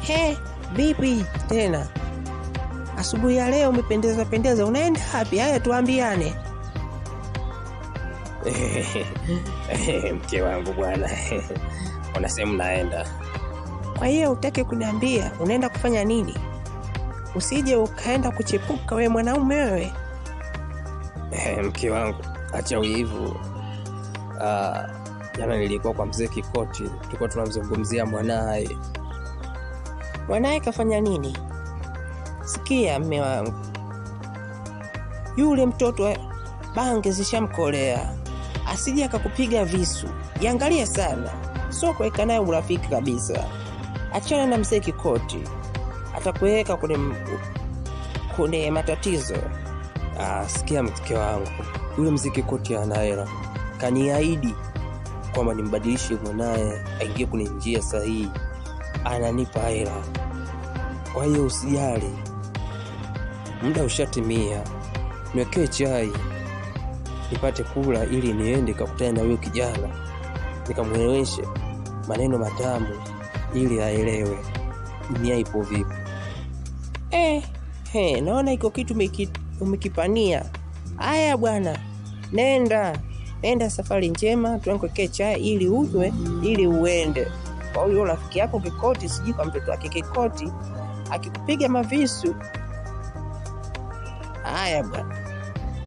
He, vipi tena? Asubuhi ya leo umependeza, unaenda wapi? Haya tuambiane. Mke wangu bwana. Unasema naenda. Kwa hiyo utake kuniambia unaenda kufanya nini? Usije ukaenda kuchepuka wewe mwanaume wewe. Mke wangu, acha wivu. Jana nilikuwa kwa mzee Kikoti, tulikuwa tunamzungumzia mwanae. Mwanae kafanya nini? Sikia mme wangu, yule mtoto bange zishamkolea, asije akakupiga visu. Yangalia sana, sio kuweka naye urafiki kabisa. Achana na mzee Kikoti, atakuweka kwenye matatizo. Sikia mke wangu, yule mzee Kikoti ana hela. Kaniahidi kwamba nimbadilishe mwanae aingie kwenye njia sahihi. Ananipa hela. Kwa hiyo usijali. Muda ushatimia. Niwekee chai nipate kula ili niende kukutana na huyo kijana. Nikamweleweshe maneno matamu ili aelewe dunia ipo vipi. Naona iko kitu umekipania. Haya bwana, nenda safari njema, tuankwekee chai ili unywe ili uende. Kwa hiyo rafiki yako Kikoti, sijui kwa mtoto wake Kikoti akikupiga mavisu. Haya bwana.